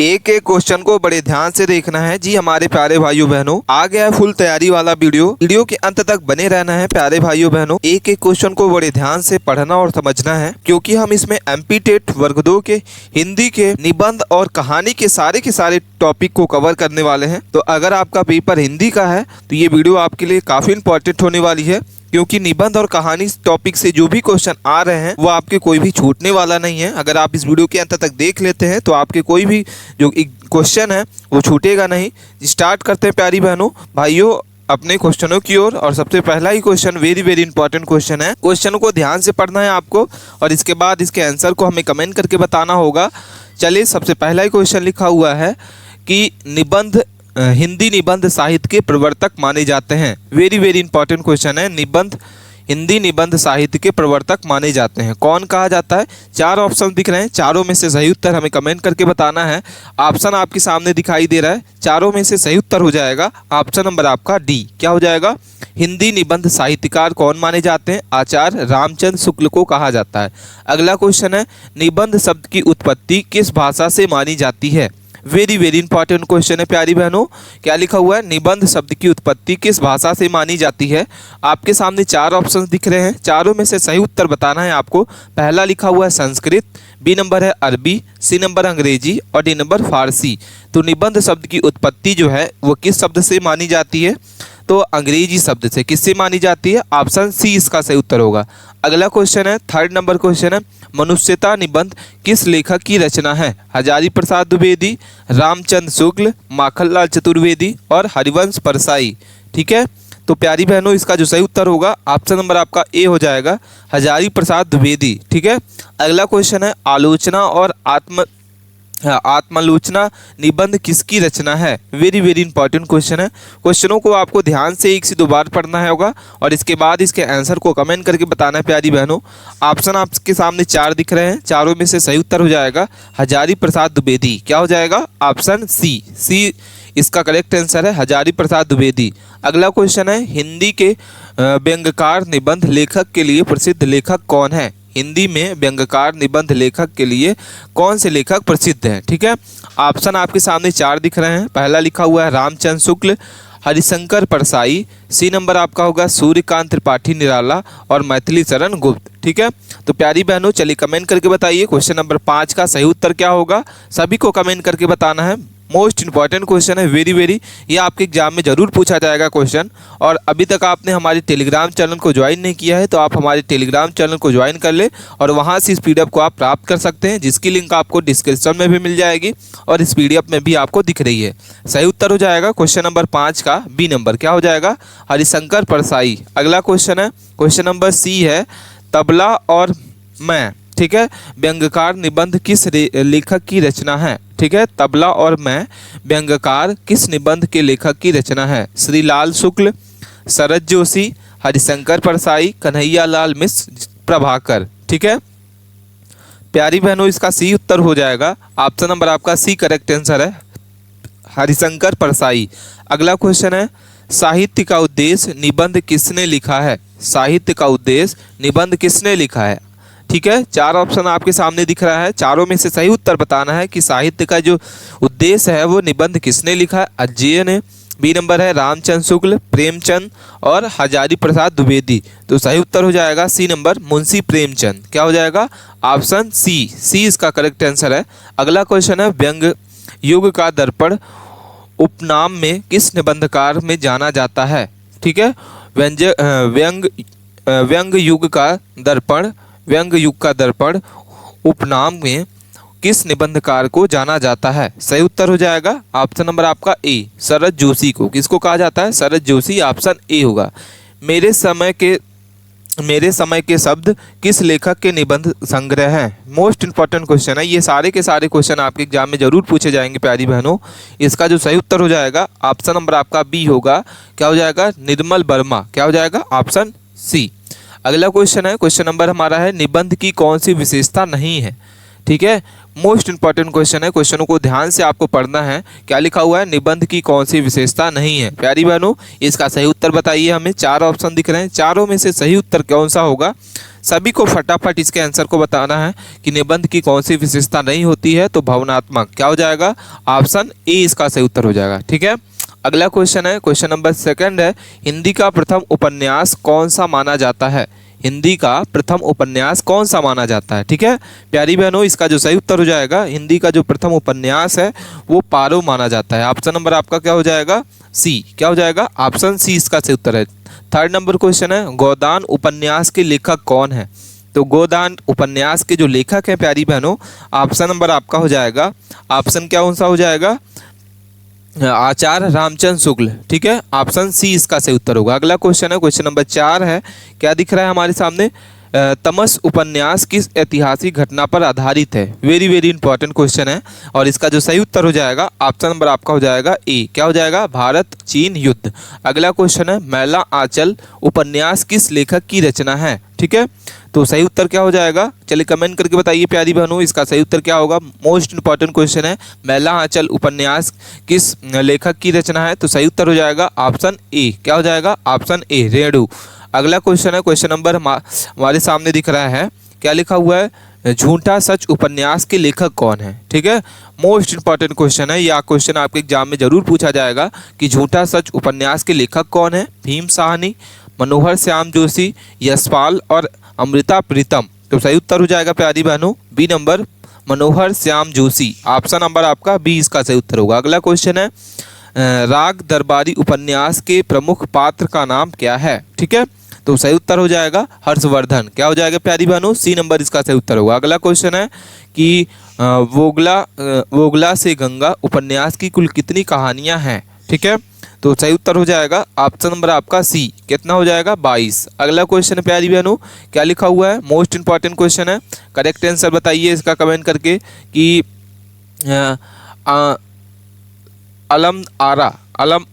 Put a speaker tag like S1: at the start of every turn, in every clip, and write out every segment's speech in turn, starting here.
S1: एक एक क्वेश्चन को बड़े ध्यान से देखना है जी हमारे प्यारे भाइयों बहनों। आ गया है फुल तैयारी वाला वीडियो के अंत तक बने रहना है प्यारे भाइयों बहनों। एक एक क्वेश्चन को बड़े ध्यान से पढ़ना और समझना है, क्योंकि हम इसमें एमपी टेट वर्ग 2 के हिंदी के निबंध और कहानी के सारे टॉपिक को कवर करने वाले हैं। तो अगर आपका पेपर हिंदी का है तो ये वीडियो आपके लिए काफी इंपॉर्टेंट होने वाली है, क्योंकि निबंध और कहानी टॉपिक से जो भी क्वेश्चन आ रहे हैं वो आपके कोई भी छूटने वाला नहीं है। अगर आप इस वीडियो के अंत तक देख लेते हैं तो आपके कोई भी जो क्वेश्चन है वो छूटेगा नहीं। स्टार्ट करते हैं प्यारी बहनों भाइयों अपने क्वेश्चनों की ओर। और सबसे पहला ही क्वेश्चन वेरी इंपॉर्टेंट क्वेश्चन है। क्वेश्चन को ध्यान से पढ़ना है आपको और इसके बाद इसके आंसर को हमें कमेंट करके बताना होगा। चलिए, सबसे पहला ही क्वेश्चन लिखा हुआ है कि निबंध हिंदी निबंध साहित्य के प्रवर्तक माने जाते हैं। वेरी इंपॉर्टेंट क्वेश्चन है। निबंध हिंदी निबंध साहित्य के प्रवर्तक माने जाते हैं, कौन कहा जाता है? 4 ऑप्शन दिख रहे हैं, चारों में से सही उत्तर हमें कमेंट करके बताना है। ऑप्शन आपके सामने दिखाई दे रहा है, चारों में से सही उत्तर हो जाएगा ऑप्शन नंबर आपका डी। क्या हो जाएगा? हिंदी निबंध साहित्यकार कौन माने जाते हैं? आचार्य रामचंद्र शुक्ल को कहा जाता है। अगला क्वेश्चन है, निबंध शब्द की उत्पत्ति किस भाषा से मानी जाती है? वेरी इंपॉर्टेंट क्वेश्चन है प्यारी बहनों। क्या लिखा हुआ है? निबंध शब्द की उत्पत्ति किस भाषा से मानी जाती है? आपके सामने 4 ऑप्शंस दिख रहे हैं, चारों में से सही उत्तर बताना है आपको। पहला लिखा हुआ है संस्कृत, बी नंबर है अरबी, सी नंबर अंग्रेजी और डी नंबर फारसी। तो निबंध शब्द की उत्पत्ति जो है वो किस शब्द से मानी जाती है? तो अंग्रेजी शब्द से। किससे मानी जाती है? ऑप्शन सी इसका सही उत्तर होगा। अगला क्वेश्चन है, 3rd नंबर क्वेश्चन है, मनुष्यता निबंध किस लेखक की रचना है? हजारी प्रसाद द्विवेदी, रामचंद्र शुक्ल, माखनलाल चतुर्वेदी और हरिवंश परसाई। ठीक है, तो प्यारी बहनों इसका जो सही उत्तर होगा ऑप्शन नंबर आपका ए हो जाएगा, हजारी प्रसाद द्विवेदी। ठीक है, अगला क्वेश्चन है, आलोचना और आत्मालोचना निबंध किसकी रचना है? वेरी इंपॉर्टेंट क्वेश्चन है। क्वेश्चनों को आपको ध्यान से 1 से 2 बार पढ़ना होगा और इसके बाद इसके आंसर को कमेंट करके बताना है प्यारी बहनों। ऑप्शन आपके सामने 4 दिख रहे हैं, चारों में से सही उत्तर हो जाएगा हजारी प्रसाद द्विवेदी। क्या हो जाएगा? ऑप्शन सी इसका करेक्ट आंसर है, हजारी प्रसाद द्विवेदी। अगला क्वेश्चन है, हिंदी के व्यंग्यकार निबंध लेखक के लिए प्रसिद्ध लेखक कौन है? हिंदी में व्यंग्यकार निबंध लेखक के लिए कौन से लेखक प्रसिद्ध हैं? ठीक है, ऑप्शन आपके सामने 4 दिख रहे हैं। पहला लिखा हुआ है रामचंद्र शुक्ल, हरिशंकर परसाई, सी नंबर आपका होगा सूर्यकांत त्रिपाठी निराला और मैथिली शरण गुप्त। ठीक है, तो प्यारी बहनों चलिए कमेंट करके बताइए क्वेश्चन नंबर 5 का सही उत्तर क्या होगा। सभी को कमेंट करके बताना है। मोस्ट इंपॉर्टेंट क्वेश्चन है, वेरी ये आपके एग्जाम में जरूर पूछा जाएगा क्वेश्चन। और अभी तक आपने हमारे टेलीग्राम चैनल को ज्वाइन नहीं किया है तो आप हमारे टेलीग्राम चैनल को ज्वाइन कर ले और वहां से इस पीडीएफ को आप प्राप्त कर सकते हैं, जिसकी लिंक आपको डिस्क्रिप्शन में भी मिल जाएगी और इस पीडीएफ में भी आपको दिख रही है। सही उत्तर हो जाएगा क्वेश्चन नंबर 5 का बी नंबर। क्या हो जाएगा? हरिशंकर परसाई। अगला क्वेश्चन है, क्वेश्चन नंबर सी है, तबला और मैं। ठीक है, व्यंग्यकार निबंध किस लेखक की रचना है? ठीक है, तबला और मैं व्यंग्यकार किस निबंध के लेखक की रचना है? श्रीलाल शुक्ल, शरद जोशी, हरिशंकर परसाई, कन्हैया लाल मिश्र, प्रभाकर। ठीक है, प्यारी बहनों इसका सी उत्तर हो जाएगा, ऑप्शन नंबर आपका सी करेक्ट आंसर है, हरिशंकर परसाई। अगला क्वेश्चन है, साहित्य का उद्देश्य निबंध किसने लिखा है? साहित्य का उद्देश्य निबंध किसने लिखा है? ठीक है, 4 ऑप्शन आपके सामने दिख रहा है, चारों में से सही उत्तर बताना है कि साहित्य का जो उद्देश्य है वो निबंध किसने लिखा है? अजय ने, बी नंबर है रामचंद्र शुक्ल, प्रेमचंद और हजारी प्रसाद द्विवेदी। तो सही उत्तर हो जाएगा सी नंबर, मुंशी प्रेमचंद। क्या हो जाएगा? ऑप्शन सी इसका करेक्ट आंसर है। अगला क्वेश्चन है, व्यंग युग का दर्पण उपनाम में किस निबंधकार में जाना जाता है? ठीक है, व्यंग युग का दर्पण उपनाम में किस निबंधकार को जाना जाता है? सही उत्तर हो जाएगा ऑप्शन नंबर आपका ए, शरद जोशी को। किसको कहा जाता है? शरद जोशी, ऑप्शन ए होगा। मेरे समय के शब्द किस लेखक के निबंध संग्रह हैं? मोस्ट इंपॉर्टेंट क्वेश्चन है, ये सारे के सारे क्वेश्चन आपके एग्जाम में जरूर पूछे जाएंगे प्यारी बहनों। इसका जो सही उत्तर हो जाएगा ऑप्शन नंबर आपका बी होगा। क्या हो जाएगा? निर्मल वर्मा। क्या हो जाएगा? Option C. अगला क्वेश्चन है, क्वेश्चन नंबर हमारा है, निबंध की कौन सी विशेषता नहीं है? ठीक है, मोस्ट इंपॉर्टेंट क्वेश्चन है, क्वेश्चनों को ध्यान से आपको पढ़ना है। क्या लिखा हुआ है? निबंध की कौन सी विशेषता नहीं है? प्यारी बहनों इसका सही उत्तर बताइए हमें। 4 ऑप्शन दिख रहे हैं, चारों में से सही उत्तर कौन सा होगा? सभी को फटाफट इसके आंसर को बताना है कि निबंध की कौन सी विशेषता नहीं होती है, तो भावनात्मक। क्या हो जाएगा? ऑप्शन ए इसका सही उत्तर हो जाएगा। ठीक है, अगला क्वेश्चन है, क्वेश्चन नंबर 2 है, हिंदी का प्रथम उपन्यास कौन सा माना जाता है? हिंदी का प्रथम उपन्यास कौन सा माना जाता है? ठीक है प्यारी बहनों, इसका जो सही उत्तर हो जाएगा, हिंदी का जो प्रथम उपन्यास है वो पारो माना जाता है। ऑप्शन नंबर आपका क्या हो जाएगा? सी। क्या हो जाएगा? ऑप्शन सी इसका सही उत्तर है। 3rd नंबर क्वेश्चन है, गोदान उपन्यास के लेखक कौन है? तो गोदान उपन्यास के जो लेखक हैं प्यारी बहनों, ऑप्शन नंबर आपका हो जाएगा, ऑप्शन क्या कौन सा हो जाएगा? आचार्य रामचंद्र शुक्ल। ठीक है, ऑप्शन सी इसका सही उत्तर होगा। अगला क्वेश्चन है, क्वेश्चन नंबर 4 है, क्या दिख रहा है हमारे सामने? तमस उपन्यास किस ऐतिहासिक घटना पर आधारित है? वेरी वेरी इंपॉर्टेंट क्वेश्चन है और इसका जो सही उत्तर हो जाएगा, ऑप्शन नंबर आपका हो जाएगा ए। क्या हो जाएगा? भारत चीन युद्ध। अगला क्वेश्चन है, मैला आंचल उपन्यास किस लेखक की रचना है? ठीक है, तो सही उत्तर क्या हो जाएगा? चलिए कमेंट करके बताइए प्यारी बहनों, इसका सही उत्तर क्या होगा? मोस्ट इंपॉर्टेंट क्वेश्चन है, मैला आंचल उपन्यास किस लेखक की रचना है? तो सही उत्तर हो जाएगा ऑप्शन ए। क्या हो जाएगा? Option A, Renu. अगला क्वेश्चन है, क्वेश्चन नंबर हमारे सामने दिख रहा है, क्या लिखा हुआ है? झूठा सच उपन्यास के लेखक कौन है? ठीक है, मोस्ट इंपॉर्टेंट क्वेश्चन है, यह क्वेश्चन आपके एग्जाम में जरूर पूछा जाएगा कि झूठा सच उपन्यास के लेखक कौन है? भीम साहनी, मनोहर श्याम जोशी, यशपाल और अमृता प्रीतम। तो सही उत्तर हो जाएगा प्यारी बहनों बी नंबर, मनोहर श्याम जोशी। ऑप्शन नंबर आपका बी इसका सही उत्तर होगा। अगला क्वेश्चन है, राग दरबारी उपन्यास के प्रमुख पात्र का नाम क्या है? ठीक है, तो सही उत्तर हो जाएगा हर्षवर्धन। क्या हो जाएगा प्यारी बहनों? सी नंबर इसका सही उत्तर होगा। अगला क्वेश्चन है कि वोगला से गंगा उपन्यास की कुल कितनी कहानियां हैं? ठीक है, तो सही उत्तर हो जाएगा ऑप्शन नंबर आपका सी। कितना हो जाएगा? 22। अगला क्वेश्चन है प्यारी बहनों, क्या लिखा हुआ है? मोस्ट इंपॉर्टेंट क्वेश्चन है, करेक्ट आंसर बताइए इसका कमेंट करके कि अलम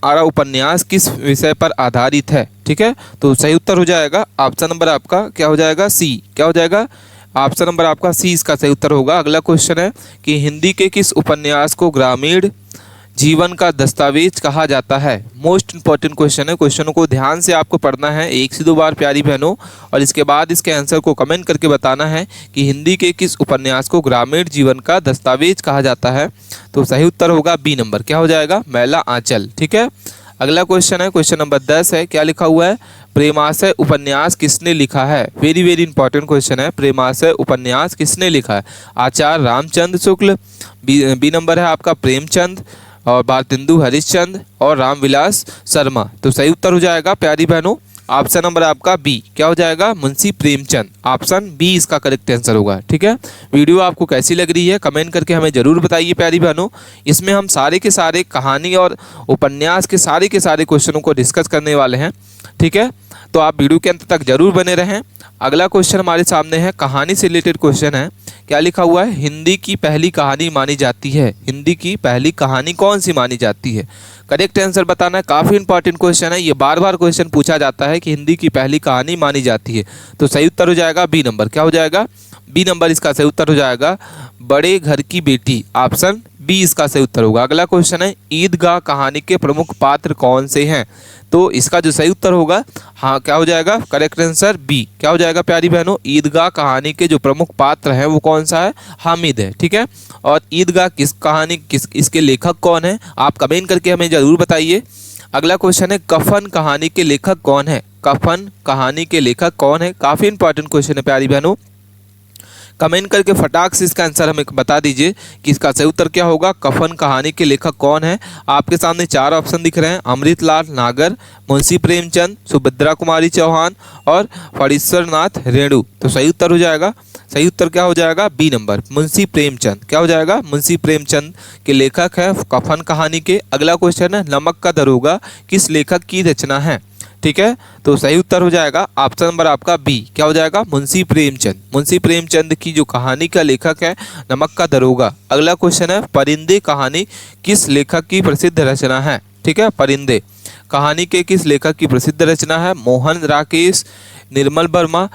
S1: आरा उपन्यास किस विषय पर आधारित है? ठीक है, तो सही उत्तर हो जाएगा ऑप्शन नंबर आपका क्या हो जाएगा? सी। क्या हो जाएगा? ऑप्शन नंबर आपका सी इसका सही उत्तर होगा। अगला क्वेश्चन है कि हिंदी के किस उपन्यास को ग्रामीण जीवन का दस्तावेज कहा जाता है? मोस्ट इंपॉर्टेंट क्वेश्चन है, क्वेश्चनों को ध्यान से आपको पढ़ना है 1 से 2 बार प्यारी बहनों, और इसके बाद इसके आंसर को कमेंट करके बताना है कि हिंदी के किस उपन्यास को ग्रामीण जीवन का दस्तावेज कहा जाता है? तो सही उत्तर होगा बी नंबर। क्या हो जाएगा? मैला आंचल। ठीक है, अगला क्वेश्चन है, क्वेश्चन नंबर 10 है, क्या लिखा हुआ है? प्रेमाशय उपन्यास किसने लिखा है? वेरी वेरी इंपॉर्टेंट क्वेश्चन है, प्रेमाशय उपन्यास किसने लिखा है? आचार्य रामचंद्र शुक्ल। बी नंबर है आपका प्रेमचंद, और भारतेंदु हरिश्चंद्र और रामविलास शर्मा। तो सही उत्तर हो जाएगा प्यारी बहनों ऑप्शन नंबर आपका बी। क्या हो जाएगा? मुंशी प्रेमचंद। ऑप्शन बी इसका करेक्ट आंसर होगा। ठीक है, वीडियो आपको कैसी लग रही है कमेंट करके हमें जरूर बताइए प्यारी बहनों। इसमें हम सारे के सारे कहानी और उपन्यास के सारे क्वेश्चनों को डिस्कस करने वाले हैं। ठीक है, तो आप वीडियो के अंत तक जरूर बने रहें। अगला क्वेश्चन हमारे सामने है, कहानी से रिलेटेड क्वेश्चन है। क्या लिखा हुआ है? हिंदी की पहली कहानी मानी जाती है। हिंदी की पहली कहानी कौन सी मानी जाती है? करेक्ट आंसर बताना है। काफ़ी इंपॉर्टेंट क्वेश्चन है, ये बार बार क्वेश्चन पूछा जाता है कि हिंदी की पहली कहानी मानी जाती है। तो सही उत्तर हो जाएगा बी नंबर। क्या हो जाएगा? बी नंबर इसका सही उत्तर हो जाएगा, बड़े घर की बेटी। ऑप्शन बी इसका सही उत्तर होगा। अगला क्वेश्चन है, ईदगाह कहानी के प्रमुख पात्र कौन से हैं? तो इसका जो सही उत्तर होगा, हाँ क्या हो जाएगा? Correct answer B. क्या हो जाएगा प्यारी बहनों? ईदगाह कहानी के जो प्रमुख पात्र हैं वो कौन सा है? हामिद है। ठीक है, और ईदगाह इसके लेखक कौन है? आप कमेंट करके हमें जरूर बताइए। अगला क्वेश्चन है, कफन कहानी के लेखक कौन है? कफन कहानी के लेखक कौन है? काफ़ी इंपॉर्टेंट क्वेश्चन है प्यारी बहनों, कमेंट करके फटाक से इसका आंसर हमें बता दीजिए कि इसका सही उत्तर क्या होगा। कफन कहानी के लेखक कौन है? आपके सामने 4 ऑप्शन दिख रहे हैं, अमृतलाल नागर, मुंशी प्रेमचंद, सुभद्रा कुमारी चौहान और फणीश्वर नाथ रेणु। तो सही उत्तर हो जाएगा, सही उत्तर क्या हो जाएगा? B number, Munshi Premchand. क्या हो जाएगा? मुंशी प्रेमचंद के लेखक है कफन कहानी के। अगला क्वेश्चन है, नमक का दरोगा किस लेखक की रचना है? ठीक है, तो सही उत्तर हो जाएगा ऑप्शन नंबर आपका बी। क्या हो जाएगा? मुंशी प्रेमचंद। मुंशी प्रेमचंद की जो कहानी का लेखक है नमक का दरोगा। अगला क्वेश्चन है, परिंदे कहानी किस लेखक की प्रसिद्ध रचना है? ठीक है, परिंदे कहानी के किस लेखक की प्रसिद्ध रचना है? मोहन राकेश, निर्मल वर्मा,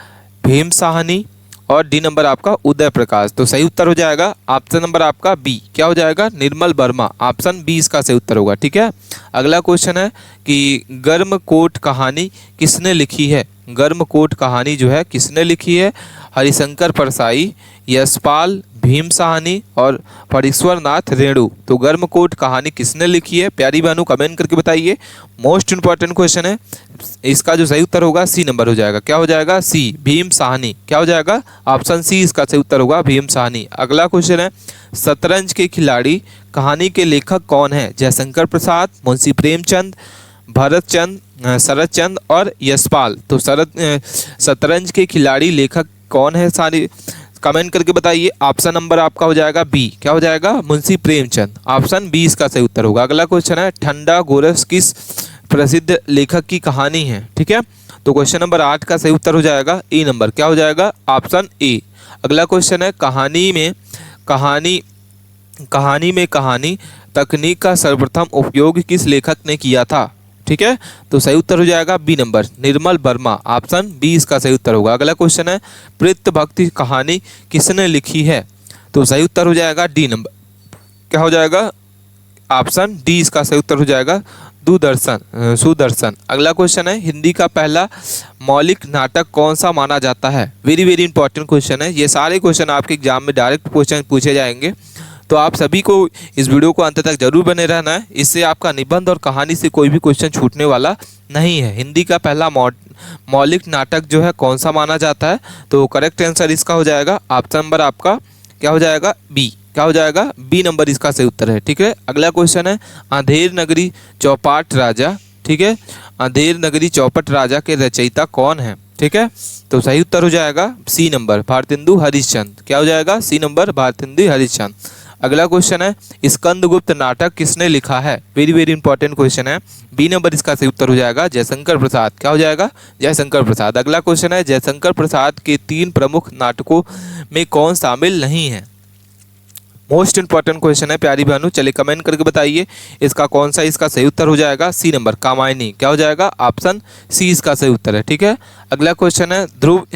S1: भीम साहनी और डी नंबर आपका उदय प्रकाश। तो सही उत्तर हो जाएगा ऑप्शन नंबर आपका बी। क्या हो जाएगा? निर्मल वर्मा। ऑप्शन बी इसका सही उत्तर होगा। ठीक है, अगला क्वेश्चन है कि गर्मकोट कहानी किसने लिखी है? गर्मकोट कहानी जो है किसने लिखी है? हरिशंकर परसाई, यशपाल, भीम साहनी और परीश्वर नाथ रेणु। तो गर्मकोट कहानी किसने लिखी है? प्यारी बहनों कमेंट करके बताइए। मोस्ट इंपॉर्टेंट क्वेश्चन है, इसका जो सही उत्तर होगा सी नंबर हो जाएगा। क्या हो जाएगा? सी, भीम साहनी। क्या हो जाएगा? ऑप्शन सी इसका सही उत्तर होगा, भीम साहनी। अगला क्वेश्चन है, शतरंज के खिलाड़ी कहानी के लेखक कौन है? जयशंकर प्रसाद, मुंशी प्रेमचंद, भरत चंद, शरद चंद और यशपाल। तो शतरंज के खिलाड़ी लेखक कौन है? सारी कमेंट करके बताइए। ऑप्शन नंबर आपका हो जाएगा बी। क्या हो जाएगा? मुंशी प्रेमचंद। ऑप्शन बी इसका सही उत्तर होगा। अगला क्वेश्चन है, ठंडा गोरस किस प्रसिद्ध लेखक की कहानी है? ठीक है, तो क्वेश्चन नंबर 8 का सही उत्तर हो जाएगा ए नंबर। क्या हो जाएगा? Option A. अगला क्वेश्चन है, कहानी तकनीक का सर्वप्रथम उपयोग किस लेखक ने किया था? ठीक है, तो सही उत्तर हो जाएगा B number, Nirmal Verma. Option B इसका सही उत्तर होगा। अगला क्वेश्चन है, प्रेत भक्ति कहानी किसने लिखी है? तो सही उत्तर हो जाएगा डी नंबर। क्या हो जाएगा? ऑप्शन डी इसका सही उत्तर हो जाएगा, सुदर्शन। अगला क्वेश्चन है, हिंदी का पहला मौलिक नाटक कौन सा माना जाता है? वेरी वेरी इंपॉर्टेंट क्वेश्चन है। ये सारे क्वेश्चन आपके एग्जाम में डायरेक्ट क्वेश्चन पूछे जाएंगे, तो आप सभी को इस वीडियो को अंत तक जरूर बने रहना है। इससे आपका निबंध और कहानी से कोई भी क्वेश्चन छूटने वाला नहीं है। हिंदी का पहला मौलिक नाटक जो है कौन सा माना जाता है? तो करेक्ट आंसर इसका हो जाएगा ऑप्शन नंबर आपका क्या हो जाएगा? बी। क्या हो जाएगा? बी नंबर इसका सही उत्तर है। ठीक है, अगला क्वेश्चन है, अंधेर नगरी चौपाट राजा, ठीक है, अंधेर नगरी चौपट राजा के रचयिता कौन है? ठीक है, तो सही उत्तर हो जाएगा सी नंबर, भारतेंदु हरिश्चंद्र। क्या हो जाएगा? C number, Bharatendu Harishchandra. अगला क्वेश्चन है, स्कंदगुप्त नाटक किसने लिखा है? वेरी वेरी इंपॉर्टेंट क्वेश्चन है। बी नंबर इसका सही उत्तर हो जाएगा, जयशंकर प्रसाद। क्या हो जाएगा? जयशंकर प्रसाद। अगला क्वेश्चन है, जयशंकर प्रसाद के 3 प्रमुख नाटकों में कौन शामिल नहीं है? मोस्ट इंपॉर्टेंट क्वेश्चन है प्यारी बहनों, चलिए कमेंट करके बताइए इसका कौन सा इसका सही उत्तर हो जाएगा? C number, Kamayani. क्या हो जाएगा? ऑप्शन सी इसका सही उत्तर है। ठीक है, अगला क्वेश्चन है, ध्रुव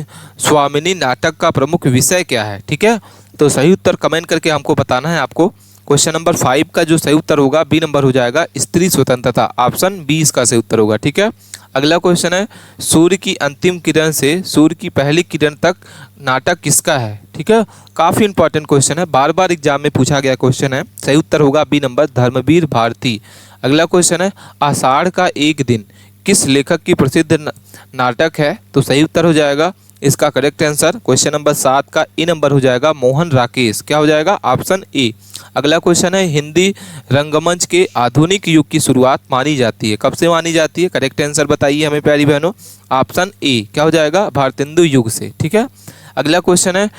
S1: स्वामिनी नाटक का प्रमुख विषय क्या है? ठीक है, तो सही उत्तर कमेंट करके हमको बताना है आपको। क्वेश्चन नंबर 5 का जो सही उत्तर होगा बी नंबर हो जाएगा, स्त्री स्वतंत्रता। ऑप्शन बी इसका सही उत्तर होगा। ठीक है, अगला क्वेश्चन है, सूर्य की अंतिम किरण से सूर्य की पहली किरण तक नाटक किसका है? ठीक है, काफ़ी इंपॉर्टेंट क्वेश्चन है, बार बार एग्जाम में पूछा गया क्वेश्चन है। सही उत्तर होगा बी नंबर, धर्मवीर भारती। अगला क्वेश्चन है, आषाढ़ का एक दिन किस लेखक की प्रसिद्ध नाटक है? तो सही उत्तर हो जाएगा इसका करेक्ट आंसर क्वेश्चन नंबर 7 का ए नंबर हो जाएगा, मोहन राकेश। क्या हो जाएगा? Option A. अगला क्वेश्चन है, हिंदी रंगमंच के आधुनिक युग की शुरुआत मानी जाती है, कब से मानी जाती है? करेक्ट आंसर बताइए हमें प्यारी बहनों। Option A. क्या हो जाएगा? भारतेंदु युग से। ठीक है, अगला क्वेश्चन है,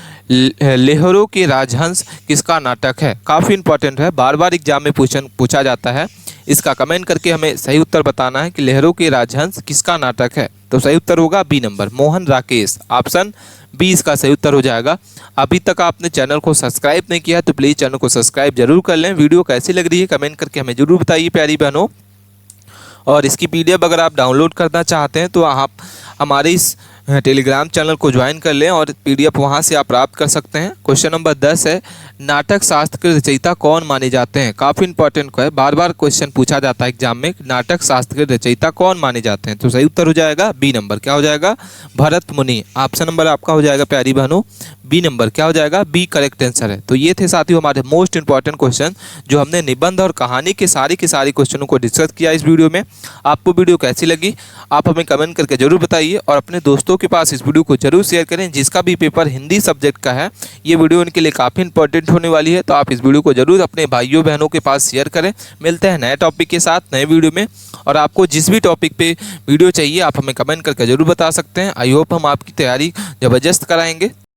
S1: लेहरों के राजहंस किसका नाटक है? काफ़ी इंपॉर्टेंट है, बार बार एग्जाम में पूछा जाता है। इसका कमेंट करके हमें सही उत्तर बताना है कि लहरों के राजहंस किसका नाटक है? तो सही उत्तर होगा B number, Mohan Rakesh. Option B इसका सही उत्तर हो जाएगा। अभी तक आपने चैनल को सब्सक्राइब नहीं किया तो प्लीज़ चैनल को सब्सक्राइब जरूर कर लें। वीडियो कैसी लग रही है कमेंट करके हमें जरूर बताइए प्यारी बहनों। और इसकी PDF अगर आप डाउनलोड करना चाहते हैं तो आप हमारे इस टेलीग्राम चैनल को ज्वाइन कर लें और PDF वहां से आप प्राप्त कर सकते हैं। क्वेश्चन नंबर 10 है, नाटक शास्त्र के रचयिता कौन माने जाते हैं? काफ़ी इंपॉर्टेंट है, बार बार क्वेश्चन पूछा जाता है एग्जाम में, नाटक शास्त्र के रचयिता कौन माने जाते हैं? तो सही उत्तर हो जाएगा बी नंबर। क्या हो जाएगा? भरत मुनि। ऑप्शन नंबर आपका हो जाएगा प्यारी बहनों बी नंबर। क्या हो जाएगा? बी करेक्ट आंसर है। तो ये थे साथियों हमारे मोस्ट इंपॉर्टेंट क्वेश्चन जो हमने निबंध और कहानी के सारे क्वेश्चनों को डिस्कस किया इस वीडियो में। आपको वीडियो कैसी लगी आप हमें कमेंट करके जरूर बताइए और अपने दोस्तों के पास इस वीडियो को जरूर शेयर करें जिसका भी पेपर हिंदी सब्जेक्ट का है। ये वीडियो उनके लिए काफ़ी इंपॉर्टेंट होने वाली है, तो आप इस वीडियो को जरूर अपने भाइयों बहनों के पास शेयर करें। मिलते हैं नए टॉपिक के साथ नए वीडियो में, और आपको जिस भी टॉपिक पे वीडियो चाहिए आप हमें कमेंट करके जरूर बता सकते हैं। आई होप हम आपकी तैयारी ज़बरदस्त कराएंगे।